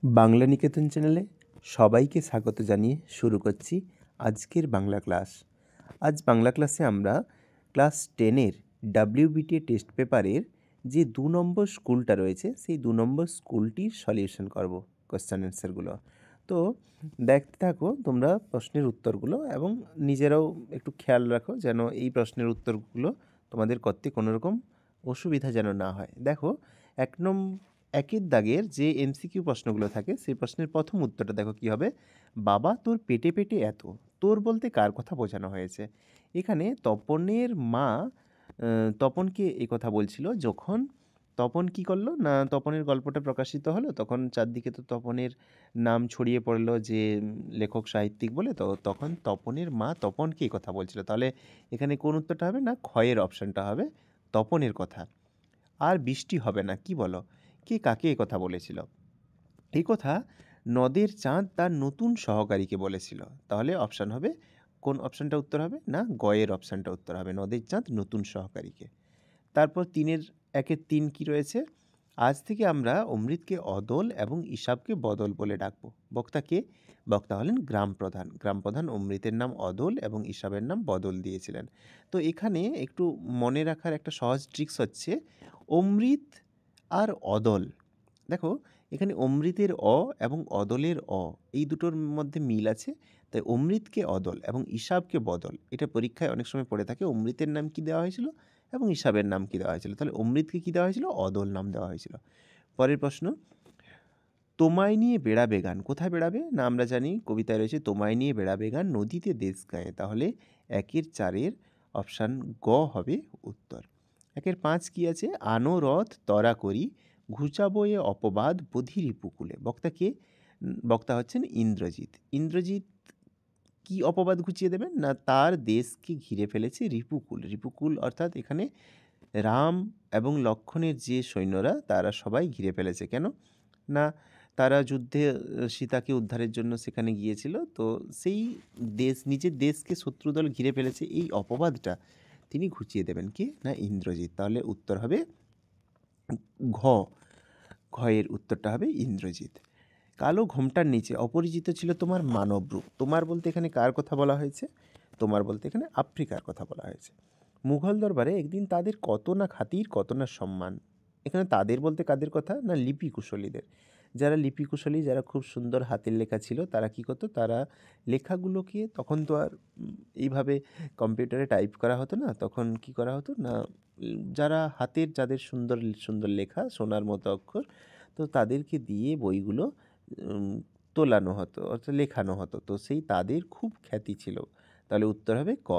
বাংলা নিকেতন চ্যানেলে সবাইকে স্বাগত জানিয়ে শুরু করছি আজকের বাংলা ক্লাস। আজ বাংলা ক্লাসে আমরা ক্লাস 10-এর WBTA টেস্ট পেপারের যে 2 নম্বর স্কুলটা রয়েছে সেই 2 নম্বর স্কুলটির সলিউশন করব, কোশ্চেন অ্যান্সারগুলো। তো দেখতে থাকো তোমরা প্রশ্নের উত্তরগুলো এবং নিজেরাও একটু খেয়াল রাখো যেন এই প্রশ্নের উত্তরগুলো তোমাদের করতে কোনো রকম অসুবিধা যেন না হয়। দেখো একের দাগের যে MCQ প্রশ্নগুলো থাকে সেই প্রশ্নের প্রথম উত্তরটা দেখো কি হবে। বাবা তোর পেটে পেটে এত, তোর বলতে কার কথা বোঝানো হয়েছে? এখানে তপনের মা তপনকে এই কথা বলছিল যখন তপন কি করলো না, তপনের গল্পটা প্রকাশিত হলো তখন চারদিকে তো তপনের নাম ছড়িয়ে পড়লো যে লেখক সাহিত্যিক বলে, তো তখন তপনের মা তপনকে এই কথা বলছিল। তাহলে এখানে কোন উত্তরটা হবে না, ক্ষয়ের অপশানটা হবে তপনের কথা। আর বৃষ্টি হবে না, কি বলো, কে কাকে এই কথা বলেছিল? এই কথা নদের চাঁদ তার নতুন সহকারীকে বলেছিল। তাহলে অপশান হবে, কোন অপশানটা উত্তর হবে না, গয়ের অপশানটা উত্তর হবে, নদের চাঁদ নতুন সহকারীকে। তারপর একের 3 কি রয়েছে, আজ থেকে আমরা অমৃতকে অদল এবং ইসাবকে বদল বলে ডাকবো। বক্তাকে, বক্তা হলেন গ্রাম প্রধান। গ্রাম প্রধান অমৃতের নাম অদল এবং ইসাবের নাম বদল দিয়েছিলেন। তো এখানে একটু মনে রাখার একটা সহজ ট্রিক্স হচ্ছে অমৃত আর অদল। দেখো এখানে অমৃতের অ এবং অদলের অ এই দুটোর মধ্যে মিল আছে, তাই অমৃতকে অদল এবং ইসাবকে বদল, এটা পরীক্ষায় অনেক সময় পড়ে থাকে। অমৃতের নাম কি দেওয়া হয়েছিল এবং ইসাবের নাম কি দেওয়া হয়েছিল? তাহলে অমৃতকে কি দেওয়া হয়েছিল? অদল নাম দেওয়া হয়েছিল। পরের প্রশ্ন, তোমায় নিয়ে বেড়াবে গান, কোথায় বেড়াবে না, আমরা জানি কবিতায় রয়েছে তোমায় নিয়ে বেড়াবে গান নদীতে দেশ গায়ে। তাহলে একের 4-এর অপশান গ হবে উত্তর। একের 5 কি আছে, আনো রথ তরা করি ঘুচাবো এ অপবাদ বধির উপকূলে। বক্তাকে, বক্তা হচ্ছেন ইন্দ্রজিৎ। ইন্দ্রজিৎ কি অপবাদ ঘুচিয়ে দেবেন না, তার দেশকে ঘিরে ফেলেছে রিপুকুল। রিপুকুল অর্থাৎ এখানে রাম এবং লক্ষ্মণের যে সৈন্যরা তারা সবাই ঘিরে ফেলেছে। কেন না, তারা যুদ্ধে সীতাকে উদ্ধারের জন্য সেখানে গিয়েছিল, তো সেই নিজের দেশকে শত্রুদল ঘিরে ফেলেছে, এই অপবাদটা তিনি ঘুচিয়ে দেবেন কে না, ইন্দ্রজিৎ। তাহলে উত্তর হবে ঘ, ঘয়ের উত্তরটা হবে ইন্দ্রজিৎ। কালো ঘোমটার নিচে অপরিচিত ছিল তোমার মানব রূপ। তোমার বলতে এখানে কার কথা বলা হয়েছে? তোমার বলতে এখানে আফ্রিকার কথা বলা হয়েছে। মুঘল দরবারে একদিন তাদের কত না খাতির কত না সম্মান। এখানে তাদের বলতে কাদের কথা না, লিপি কুশলীদের। যারা লিপি কুশলী, যারা খুব সুন্দর হাতের লেখা ছিল, তারা কি করতো, তারা লেখাগুলোকে, তখন তো আর এইভাবে কম্পিউটারে টাইপ করা হতো না, তখন কি করা হতো না, যারা হাতের, যাদের সুন্দর সুন্দর লেখা, সোনার মতো অক্ষর, তো তাদেরকে দিয়ে বইগুলো তোলানো হতো অর্থাৎ লেখানো হতো, তো সেই তাদের খুব খ্যাতি ছিল। তাহলে উত্তর হবে ক।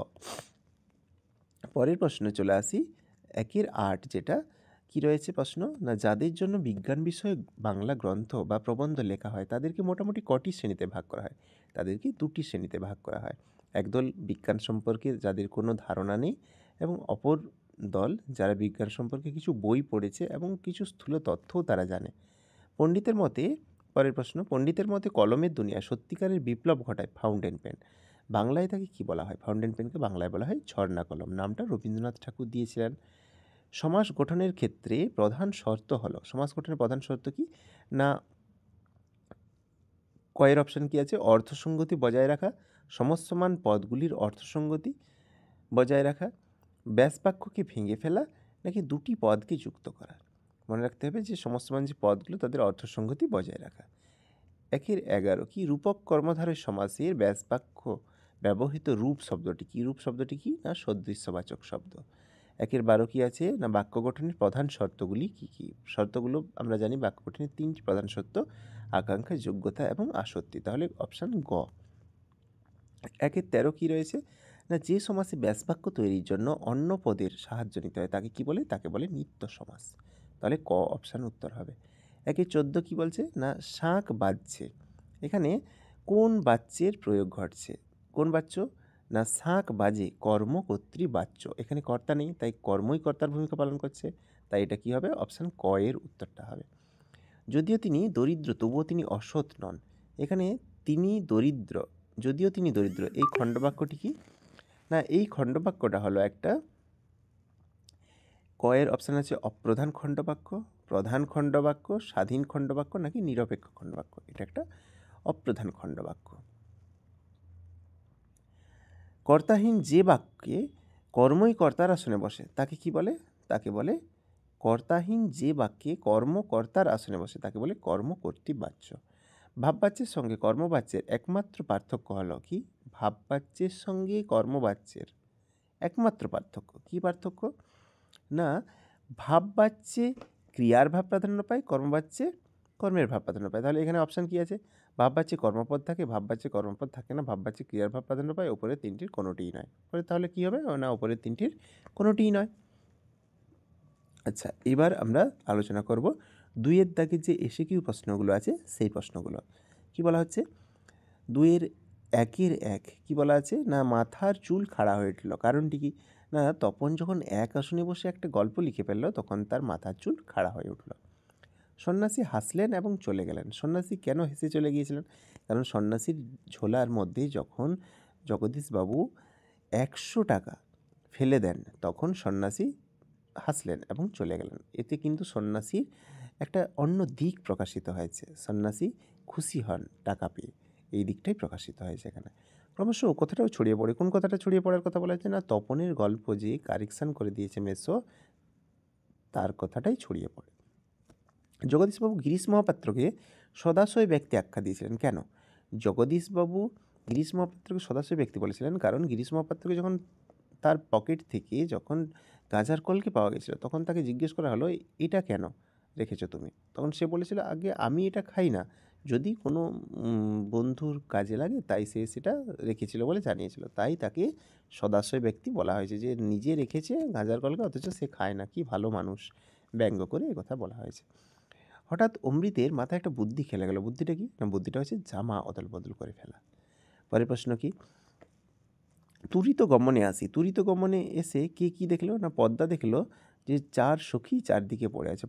পরের প্রশ্নে চলে আসি, একের 8 যেটা কি রয়েছে প্রশ্ন না, যাদের জন্য বিজ্ঞান বিষয়ে বাংলা গ্রন্থ বা প্রবন্ধ লেখা হয় তাদেরকে মোটামুটি কটি শ্রেণীতে ভাগ করা হয়? তাদেরকে 2টি শ্রেণীতে ভাগ করা হয়। একদল বিজ্ঞান সম্পর্কে যাদের কোনো ধারণা নেই এবং অপর দল যারা বিজ্ঞান সম্পর্কে কিছু বই পড়েছে এবং কিছু স্থূল তথ্যও তারা জানে। পণ্ডিতের মতে, পরের প্রশ্ন, পণ্ডিতের মতে কলমের দুনিয়ায় সত্যিকারের বিপ্লব ঘটায় ফাউন্টেন পেন। বাংলায় তাকে কি বলা হয়? ফাউন্টেন পেনকে বাংলায় বলা হয় ঝর্ণা কলম। নামটা রবীন্দ্রনাথ ঠাকুর দিয়েছিলেন। সমাস গঠনের ক্ষেত্রে প্রধান শর্ত হলো, সমাস গঠনের প্রধান শর্ত কি না, কয়ের অপশান কি আছে, অর্থসঙ্গতি বজায় রাখা, সমস্যমান পদগুলির অর্থসঙ্গতি বজায় রাখা, ব্যাসবাক্যকে ভেঙে ফেলা, নাকি 2টি পদকে যুক্ত করা। মনে রাখতে হবে যে সমস্যমান যে পদগুলো তাদের অর্থসঙ্গতি বজায় রাখা। একের 11 কি, রূপক কর্মধারয় সমাসের ব্যাসবাক্য ব্যবহৃত রূপ শব্দটি কি? রূপ শব্দটি কি না, সদৃশ্যবাচক শব্দ। একের 12 কি আছে না, বাক্য গঠনের প্রধান শর্তগুলি কি কি? শর্তগুলো আমরা জানি বাক্য গঠনের 3টি প্রধান শর্ত, আকাঙ্ক্ষা, যোগ্যতা এবং আসক্তি। তাহলে অপশান গ। একের 13 কি রয়েছে না, যে সমাসে ব্যাসবাক্য তৈরির জন্য অন্য পদের সাহায্য নিতে হয় তাকে কি বলে? তাকে বলে নিত্য সমাস। তাহলে ক অপশান উত্তর হবে। একের 14 কি বলছে না, শাঁখ বাজছে। এখানে কোন বাচ্যের প্রয়োগ ঘটছে? কোন বাচ্য না, শাঁখ বাজে কর্মকর্ত্রী বাচ্য। এখানে কর্তা নেই, তাই কর্মই কর্তার ভূমিকা পালন করছে, তাই এটা কি হবে? অপশান ক এর উত্তরটা হবে। যদিও তিনি দরিদ্র তবুও তিনি অসৎ নন। এখানে তিনি দরিদ্র, যদিও তিনি দরিদ্র, এই খণ্ডবাক্যটি কি না, এই খণ্ডবাক্যটা হলো একটা, কয়ের অপশান আছে অপ্রধান খণ্ডবাক্য, প্রধান খণ্ডবাক্য, স্বাধীন খণ্ডবাক্য নাকি নিরপেক্ষ খণ্ডবাক্য? এটা একটা অপ্রধান খণ্ডবাক্য। কর্তাহীন যে বাক্যে কর্মই কর্তার আসনে বসে তাকে কি বলে? তাকে বলে কর্তাহীন যে বাক্যে কর্ম কর্তার আসনে বসে তাকে বলে কর্মকর্তৃবাচ্য। ভাববাচ্যের সঙ্গে কর্মবাচ্যের একমাত্র পার্থক্য হলো কি? ভাববাচ্যের সঙ্গে কর্মবাচ্যের একমাত্র পার্থক্য কি পার্থক্য? না, ভাববাচ্যে ক্রিয়ার ভাব প্রাধান্য পায়, কর্মবাচ্যে কর্মের ভাব প্রাধান্য পায়। তাহলে এখানে অপশান কি আছে? ভাববাচ্যে কর্মপদ থাকে, ভাববাচ্যে কর্মপদ থাকে না, ভাববাচ্যে ক্রিয়ার ভাব প্রাধান্য পায়, ওপরের তিনটির কোনোটিই নয়। তাহলে কি হবে? না, ওপরের তিনটির কোনোটিই নয়। আচ্ছা, এবার আমরা আলোচনা করব 2-এর দাগের যে এসএকিউ প্রশ্নগুলো আছে সেই প্রশ্নগুলো। কি বলা হচ্ছে? 2-এর 1-এর 1 কি বলা আছে? না, মাথার চুল খাড়া হয়ে উঠল। কারণটি কি? না, তপন যখন এক আসনে বসে একটা গল্প লিখে ফেললো তখন তার মাথার চুল খাড়া হয়ে উঠল। সন্ন্যাসী হাসলেন এবং চলে গেলেন। সন্ন্যাসী কেন হেসে চলে গিয়েছিলেন? কারণ সন্ন্যাসীর ঝোলার মধ্যে যখন জগদীশবাবু 100 টাকা ফেলে দেন তখন সন্ন্যাসী হাসলেন এবং চলে গেলেন। এতে কিন্তু সন্ন্যাসীর একটা অন্য দিক প্রকাশিত হয়েছে। সন্ন্যাসী খুশি হন টাকা পেয়ে, এই দিকটাই প্রকাশিত হয়েছে এখানে। ক্রমশ কথাটাও ছড়িয়ে পড়ে। কোন কথাটা ছড়িয়ে পড়ার কথা বলা হচ্ছে? না, তপনের গল্প যে কারেকশান করে দিয়েছে মেসো তার কথাটাই ছড়িয়ে পড়ে। জগদীশবাবু গিরিশ মহাপাত্রকে সদাশয় ব্যক্তি আখ্যা দিয়েছিলেন কেন? জগদীশবাবু গিরিশ মহাপাত্রকে সদাশয় ব্যক্তি বলেছিলেন কারণ গিরিশ মহাপাত্রকে যখন তার পকেট থেকে যখন গাঁজার কলকে পাওয়া গেছিলো তখন তাকে জিজ্ঞেস করা হলো, এটা কেন রেখেছো তুমি? তখন সে বলেছিল, আগে আমি এটা খাই না, যদি কোনো বন্ধুর কাজে লাগে তাই সে সেটা রেখেছিল বলে জানিয়েছিল। তাই তাকে সদাশয় ব্যক্তি বলা হয়েছে, যে নিজে রেখেছে গাঁজার কলকে অথচ সে খায় না, কি ভালো মানুষ, ব্যঙ্গ করে কথা বলা হয়েছে। হঠাৎ অমৃতের মাথায় একটা বুদ্ধি খেলে গেল। বুদ্ধিটা কি? না, বুদ্ধিটা হচ্ছে জামা অদল বদল করে ফেলা। পরের প্রশ্ন কি? তুরিত গমনে আসি। তুরিত গমনে এসে কে কী দেখলো? না, পদ্মা দেখলো যে 4 সখী চারদিকে পড়ে আছে।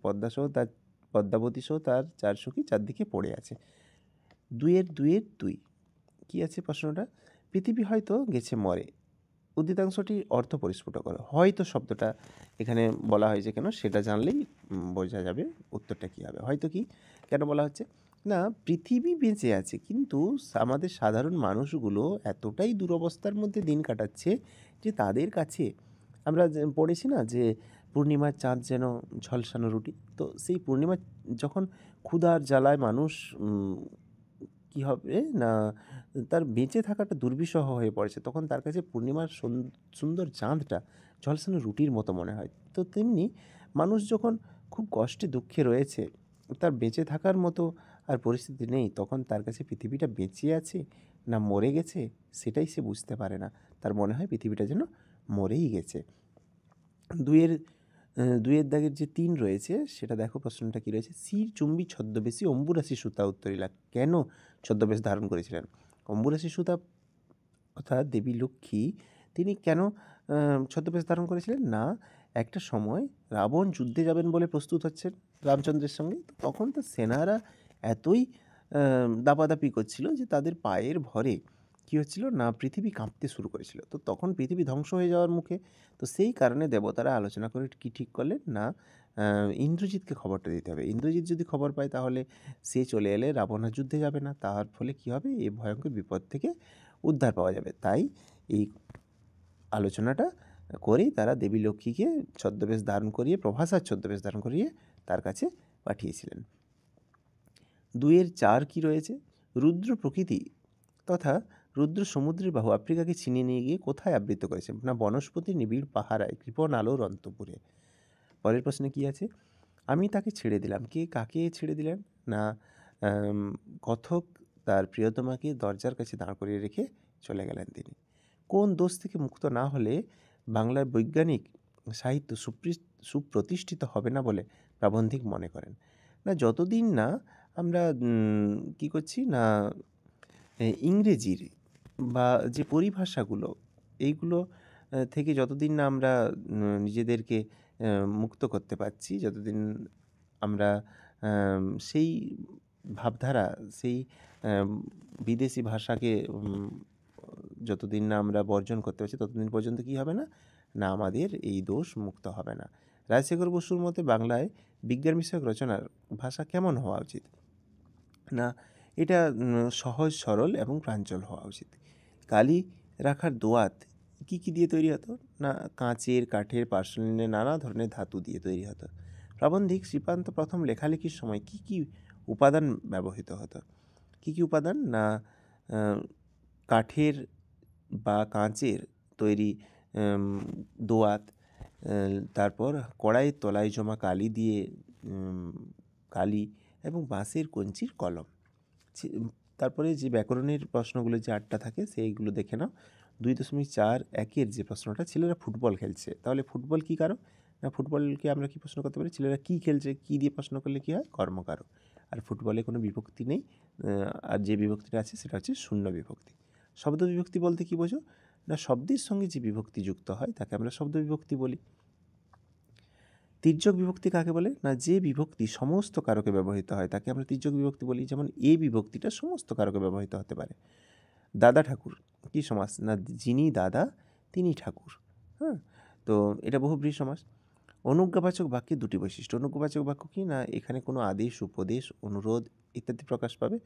পদ্মাবতী সহ তার 4 সখী চারদিকে পড়ে আছে। 2-এর 2 কী আছে প্রশ্নটা? পৃথিবী হয়তো গেছে মরে। উদ্দীতাংশটি অর্থ পরিস্ফুট করো। হয়তো শব্দটা এখানে বলা হয়েছে কেন সেটা জানলেই বোঝা যাবে উত্তরটা কী হবে। হয়তো কি কেন বলা হচ্ছে? না, পৃথিবী বেঁচে আছে কিন্তু আমাদের সাধারণ মানুষগুলো এতটাই দুরবস্থার মধ্যে দিন কাটাচ্ছে যে তাদের কাছে আমরা পড়েছি না যে পূর্ণিমার চাঁদ যেন ঝলসানো রুটি। তো সেই পূর্ণিমা যখন ক্ষুধার জ্বালায় মানুষ কী হবে না, তার বেঁচে থাকাটা দুর্বিষহ হয়ে পড়েছে, তখন তার কাছে পূর্ণিমার সুন্দর চাঁদটা ঝলসানো রুটির মতো মনে হয়। তো তেমনি মানুষ যখন খুব কষ্টে দুঃখে রয়েছে, তার বেঁচে থাকার মতো আর পরিস্থিতি নেই, তখন তার কাছে পৃথিবীটা বেঁচে আছে না মরে গেছে সেটাই সে বুঝতে পারে না। তার মনে হয় পৃথিবীটা যেন মরেই গেছে। 2-এর দাগের যে 3 রয়েছে সেটা দেখো, প্রশ্নটা কী রয়েছে? শির চুম্বী ছদ্মবেশী অম্বুরাশি সুতা উত্তরীলা কেন ছদ্মবেশ ধারণ করেছিলেন? অম্বুরাশি সুতা অর্থাৎ দেবী লক্ষ্মী তিনি কেন ছদ্মবেশ ধারণ করেছিলেন? না, একটা সময় রাবণ যুদ্ধে যাবেন বলে প্রস্তুত হচ্ছেন রামচন্দ্রের সঙ্গে, তো তখন তো সেনারা এতই দাপাদাপি করছিল যে তাদের পায়ের ভরে কী হচ্ছিল না, পৃথিবী কাঁপতে শুরু করেছিল। তো তখন পৃথিবী ধ্বংস হয়ে যাওয়ার মুখে। তো সেই কারণে দেবতারা আলোচনা করে কি ঠিক করলেন? না, ইন্দ্রজিৎকে খবরটা দিতে হবে। ইন্দ্রজিৎ যদি খবর পায় তাহলে সে চলে এলে রাবণ আর যুদ্ধে যাবে না, তার ফলে কী হবে? এই ভয়ঙ্কর বিপদ থেকে উদ্ধার পাওয়া যাবে। তাই এই আলোচনাটা করেই তারা দেবী লক্ষ্মীকে ছদ্মবেশ ধারণ করিয়ে, প্রভাসার ছদ্মবেশ ধারণ করিয়ে তার কাছে পাঠিয়েছিলেন। 2-এর 4 কী রয়েছে? রুদ্র প্রকৃতি তথা রুদ্র সমুদ্রের বাহু আফ্রিকাকে ছিনিয়ে নিয়ে গিয়ে কোথায় আবৃত করেছে? না, বনস্পতি নিবিড় পাহারায় কৃপণ আলোর অন্তপুরে। পরের প্রশ্নে কী আছে? আমি তাকে ছেড়ে দিলাম। কে কাকে ছেড়ে দিলেন? না, কথক তার প্রিয়তমাকে দরজার কাছে দাঁড় করিয়ে রেখে চলে গেলেন তিনি। কোন দোষ থেকে মুক্ত না হলে বাংলার বৈজ্ঞানিক সাহিত্য সুপ্রতিষ্ঠিত হবে না বলে প্রাবন্ধিক মনে করেন? না, যতদিন না আমরা কী করছি না, ইংরেজির বা যে পরিভাষাগুলো এইগুলো থেকে যতদিন না আমরা নিজেদেরকে মুক্ত করতে পারছি, যতদিন আমরা সেই ভাবধারা, সেই বিদেশি ভাষাকে যতদিন না আমরা বর্জন করতে পারছি ততদিন পর্যন্ত কী হবে না, না আমাদের এই দোষ মুক্ত হবে না। রাজশেখর বসুর মতে বাংলায় বিজ্ঞান বিষয়ক রচনার ভাষা কেমন হওয়া উচিত? না, এটা সহজ সরল এবং প্রাঞ্জল হওয়া উচিত। কালি রাখার দোয়াত কী কী দিয়ে তৈরি হতো? না, কাঁচের, কাঠের, পার্সেলিনের নানা ধরনের ধাতু দিয়ে তৈরি হতো। প্রাবন্ধিক শ্রীপান্ত প্রথম লেখালেখির সময় কী কী উপাদান ব্যবহৃত হতো? কী কী উপাদান? না, কাঠের বা কাঁচের তৈরি দোয়াত, তারপর কড়াইয়ের তলায় জমা কালি দিয়ে কালি এবং বাঁশের কঞ্চির কলম। তারপরে যে ব্যাকরণের প্রশ্নগুলো যে 8টা থাকে সেইগুলো দেখে নাও। 2.4.1-এর যে প্রশ্নটা, ছেলেরা ফুটবল খেলছে, তাহলে ফুটবল কী কারক? না, ফুটবলকে আমরা কী প্রশ্ন করতে পারি? ছেলেরা কী খেলছে, কী দিয়ে প্রশ্ন করলে কী হয়? কর্মকারক। আর ফুটবলে কোনো বিভক্তি নেই, আর যে বিভক্তিটা আছে সেটা হচ্ছে শূন্য বিভক্তি। শব্দ বিভক্তি বলতে কী বোঝো? না, শব্দের সঙ্গে যে বিভক্তি যুক্ত হয় তাকে আমরা শব্দ বিভক্তি বলি। তির্যক বিভক্তি কাকে বলে? না, যে বিভক্তি সমস্ত কারকে ব্যবহৃত হয় তাকে আমরা তির্যক বিভক্তি বলি। যেমন এ বিভক্তিটা সমস্ত কারকে ব্যবহৃত হতে পারে। দাদা ঠাকুর কী সমাস? না, যিনি দাদা তিনি ঠাকুর। হ্যাঁ, তো এটা বহুব্রীহি সমাস। অনুজ্ঞাবাচক বাক্যের দুটি বৈশিষ্ট্য। অনুজ্ঞাবাচক বাক্য কি? না, এখানে কোনো আদেশ, উপদেশ, অনুরোধ ইত্যাদি প্রকাশ পাবে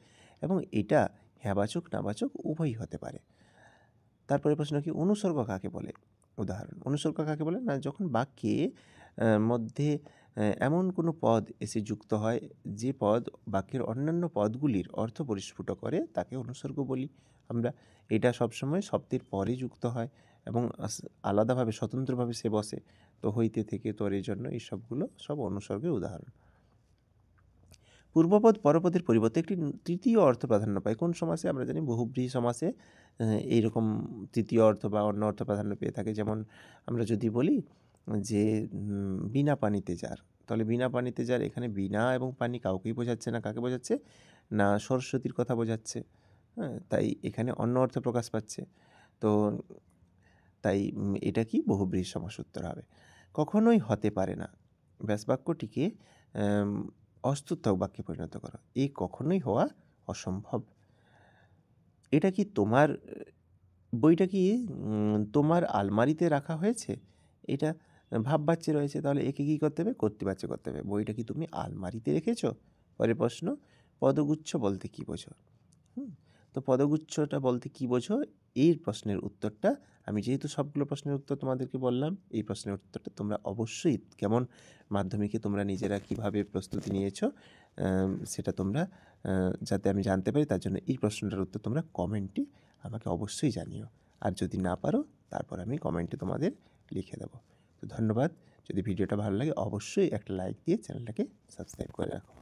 এবং এটা হ্যাঁবাচক নাবাচক উভয়ই হতে পারে। তারপরে প্রশ্ন কি? অনুসর্গ কাকে বলে? উদাহরণ। অনুসর্গ কাকে বলে? না, যখন বাক্যে মধ্যে এমন কোনো পদ এসে যুক্ত হয় যে পদ বাক্যের অন্যান্য পদগুলির অর্থ পরিস্ফুট করে তাকে অনুসর্গ বলি আমরা। এটা সবসময় শব্দের পরে যুক্ত হয় এবং আলাদাভাবে স্বতন্ত্রভাবে সে বসে। তো হইতে থেকে তোর জন্য এই সবগুলো সব অনুসর্গের উদাহরণ। পূর্বপদ পরপদের পরিবর্তে একটি তৃতীয় অর্থ প্রাধান্য পায় কোন সমাসে? আমরা জানি বহুব্রীহি সমাসে এইরকম তৃতীয় অর্থ বা অন্য অর্থ প্রাধান্য পেয়ে থাকে। যেমন আমরা যদি বলি যে বিনা পানিতে যার, তাহলে বিনা পানিতে যার এখানে বিনা এবং পানি কাউকেই বোঝাচ্ছে না। কাকে বোঝাচ্ছে? না, সরস্বতীর কথা বোঝাচ্ছে। হ্যাঁ, তাই এখানে অন্য অর্থ প্রকাশ পাচ্ছে। তো তাই এটা কি? বহুব্রীহি সমাস উত্তর হবে। কখনোই হতে পারে না ব্যাস বাক্যটিকে অস্তুত্বক বাক্যে পরিণত করো। এই কখনোই হওয়া অসম্ভব। এটা কি তোমার বইটা কি তোমার আলমারিতে রাখা হয়েছে? এটা ভাববাচ্যে রয়েছে, তাহলে একে কী করতে হবে? কর্তৃবাচ্যে করতে হবে। বইটা কি তুমি আলমারিতে রেখেছ? পরের প্রশ্ন, পদগুচ্ছ বলতে কী বোঝো? তো পদগুচ্ছটা বলতে কী বোঝো? এই প্রশ্নের উত্তরটা আমি যেহেতু সবগুলো প্রশ্নের উত্তর তোমাদেরকে বললাম, এই প্রশ্নের উত্তরটা তোমরা অবশ্যই কেমন মাধ্যমিকে তোমরা নিজেরা কীভাবে প্রস্তুতি নিয়েছো সেটা তোমরা যাতে আমি জানতে পারি তার জন্য এই প্রশ্নটার উত্তর তোমরা কমেন্টে আমাকে অবশ্যই জানিও। আর যদি না পারো তারপর আমি কমেন্টে তোমাদের লিখে দেবো। তো ধন্যবাদ। যদি ভিডিওটা ভালো লাগে অবশ্যই একটা লাইক দিয়ে চ্যানেলটাকে সাবস্ক্রাইব করে রাখো।